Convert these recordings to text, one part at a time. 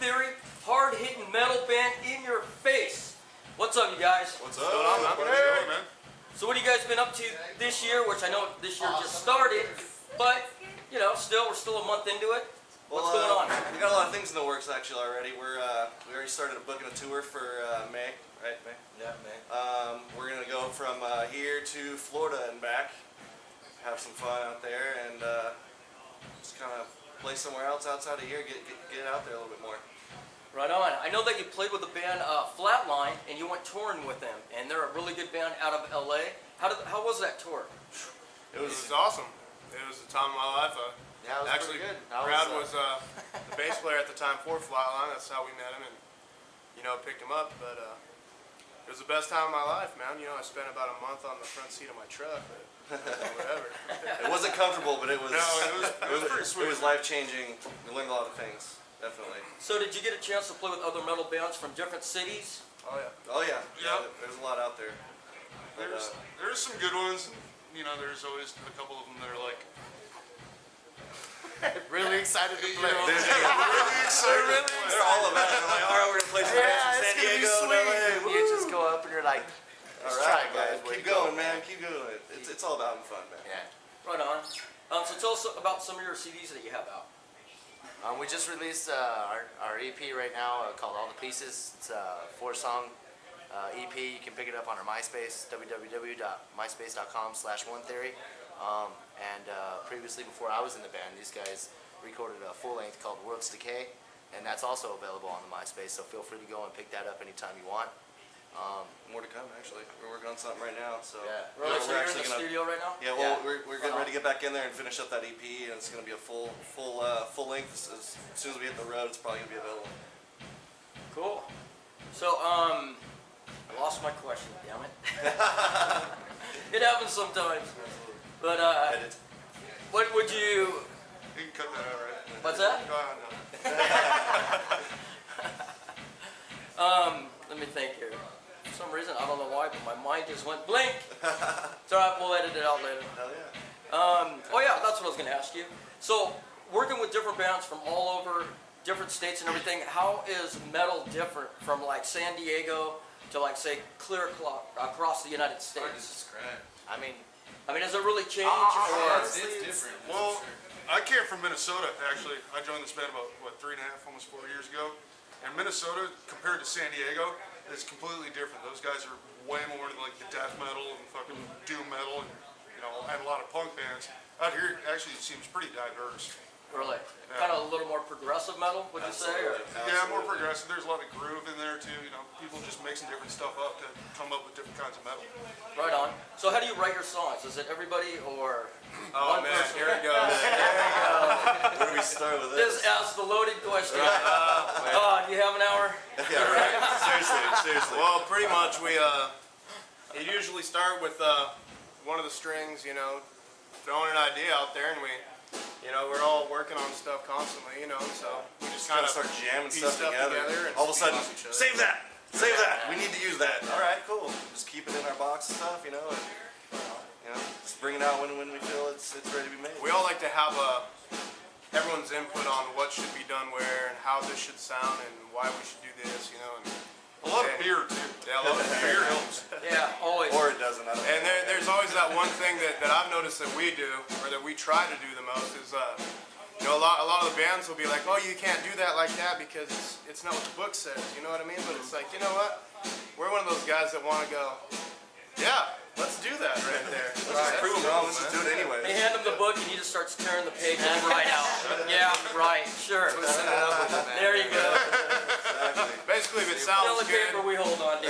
Theory, hard-hitting metal band in your face. What's up, you guys? What's up? How's it going, man? So what have you guys been up to this year, which I know this year just started, but, you know, we're still a month into it. What's going on? We got a lot of things in the works actually already. We already started booking a tour for May, right? May. Yeah, May. We're gonna go from here to Florida and back, have some fun out there, and just kind of play somewhere else outside of here. Get out there a little bit more. Right on. I know that you played with the band Flatline, and you went touring with them, and they're a really good band out of LA. How was that tour? It was awesome. It was the time of my life. Yeah, it was actually pretty good. Brad was the bass player at the time for Flatline. That's how we met him, and picked him up. But it was the best time of my life, man. I spent about a month on the front seat of my truck, but whatever. It wasn't comfortable, but it was. No, it was pretty sweet. It was life changing. We learned a lot of things, definitely. So did you get a chance to play with other metal bands from different cities? Oh yeah. Oh yeah. Yep. There's a lot out there. But, there's some good ones, and there's always a couple of them that are like really excited to play. Really excited. They're all about it. They're like, all right, we're gonna play some bands in San Diego and LA. You just go up and you're like, all right, guys, keep going, man. Keep going. It's all about having fun, man. yeah. Right on. So tell us about some of your CDs that you have out. We just released our EP right now called All the Pieces. It's a 4-song EP. You can pick it up on our MySpace, www.myspace.com/onetheory. Previously, before I was in the band, these guys recorded a full-length called World's Decay, and that's also available on the MySpace, so feel free to go and pick that up anytime you want. More to come, actually. We're working on something right now, so yeah. Right, so you're in the studio right now? Yeah, well, we're getting ready to get back in there and finish up that EP, and it's going to be a full length. As soon as we hit the road, it's probably going to be available. Cool. So, I lost my question, damn it. It happens sometimes. But, what would you... You can cut that out, right? What's that? No. Let me think here. For some reason, I don't know why, but my mind just went blink. It's alright, we'll edit it out later. Hell yeah. Oh yeah, that's what I was going to ask you. So, working with different bands from all over, different states and everything, how is metal different from like San Diego to like say clear across the United States? I mean, has it really changed? It's different. Well, I came from Minnesota, actually. I joined this band about, 3.5, almost 4 years ago. And Minnesota, compared to San Diego, is completely different. Those guys are way more into like the death metal and fucking doom metal and, and a lot of punk bands. Out here, actually, it seems pretty diverse. Really? Yeah. Kind of a little more progressive metal, would you say? Or? Yeah, more progressive. There's a lot of groove in there too. People just mixing different stuff up to come up with different kinds of metal. Right on. So how do you write your songs? Is it everybody or Oh one man, person? here it goes. Where do we start with this? Just ask the loaded question. Do you have an hour? Yeah, right. Seriously. Well, pretty much we usually start with one of the strings, throwing an idea out there, and we're all working on stuff constantly, so we just kind of start jamming piece stuff together. and All of a feed sudden, off each other. save that! We need to use that. All right, cool. Just keep it in our box and stuff, and just bring it out when we feel it's ready to be made. We all like to have everyone's input on what should be done where and how this should sound and why we should do this, and A lot of beer too. Yeah, a lot of Beer helps. Yeah, always. Or it doesn't. I don't And know. there's always that one thing that I've noticed that we do, or that we try to do the most, is a lot of the bands will be like, oh, you can't do that like that because it's not what the book says, you know what I mean? But it's like, you know what? We're one of those guys that want to go, yeah, let's do that right there. Let's prove them wrong. Let's just do it anyway. They hand him the book and he just starts tearing the pages right out. Yeah, right, sure. There you go. Exactly. Basically, if it Still sounds the paper good, we hold on to.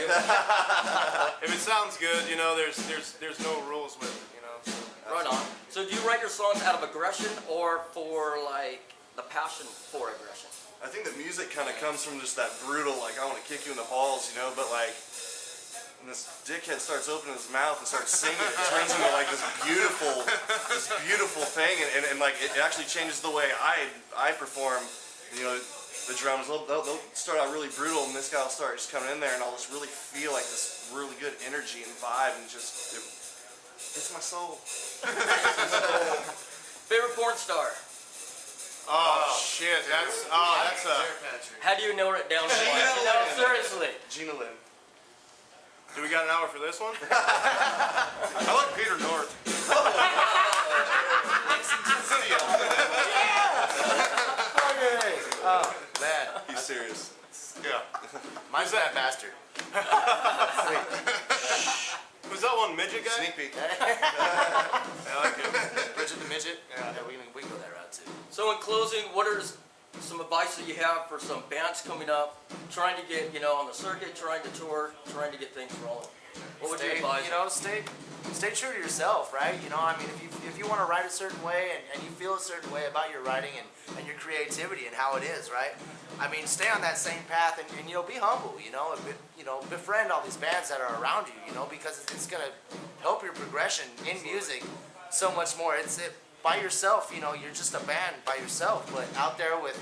if it sounds good, there's no rules with it, So. Right on. So do you write your songs out of aggression or for like the passion for aggression? I think that music kind of comes from just that brutal, like, I want to kick you in the balls, but like, when this dickhead starts opening his mouth and starts singing, it turns into like this beautiful thing, and like, it actually changes the way I perform. The drums, they'll start out really brutal, and this guy will start just coming in there, and I'll just really feel like this really good energy and vibe, and it's my soul. Favorite porn star? Oh shit, that's a. How do you narrow it down? No, seriously. Gina Lynn. Do we got an hour for this one? I like Peter North. Oh man, He's serious. Yeah. mine's that bastard. Who's that one midget guy? Sneak peek. I like him. Bridget the midget. Yeah, we can go that route too. So in closing, what are some advice that you have for some bands coming up, trying to get, on the circuit, trying to tour, trying to get things rolling? What would you advise? Stay true to yourself, right? I mean, if you want to write a certain way and you feel a certain way about your writing and your creativity and how it is, right? I mean, stay on that same path and be humble, befriend all these bands that are around you, because it's gonna help your progression in music so much more. By yourself, you're just a band by yourself, but out there with,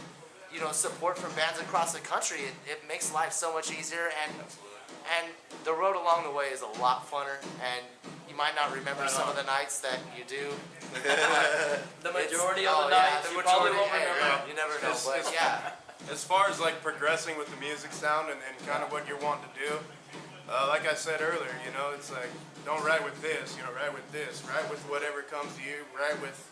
support from bands across the country, it makes life so much easier, and the road along the way is a lot funner, and you might not remember some of the nights that you do. The majority of the nights, you probably won't remember. You never know, but yeah. As far as like progressing with the music sound and kind of what you're wanting to do, like I said earlier, it's like don't write with this, write with this, write with whatever comes to you, write with,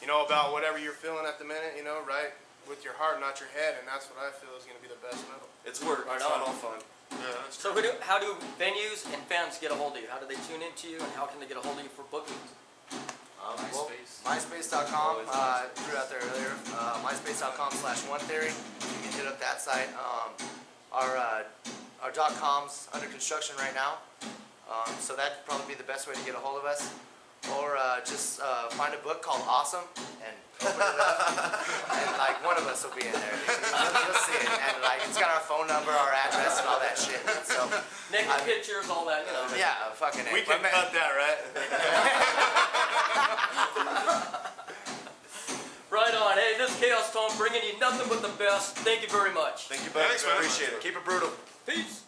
about whatever you're feeling at the minute, write with your heart, not your head, and that's what I feel is going to be the best metal. It's work. It's not all fun. Yeah, that's So how do venues and fans get a hold of you? How do they tune into you, and how can they get a hold of you for bookings? MySpace.com, threw out there earlier, MySpace.com/onetheory. You can hit up that site. Our .com's under construction right now, so that'd probably be the best way to get a hold of us. Or just find a book called Awesome and open it up, and like one of us will be in there. You'll see it, and like it's got our phone number, our address, and all that shit. So Naked pictures, all that, yeah, fucking. We can cut that, right? Right on. Hey, this is Chaos Tone bringing you nothing but the best. Thank you very much. Thank you, buddy. Thanks, man. Appreciate it. Keep it brutal. Peace.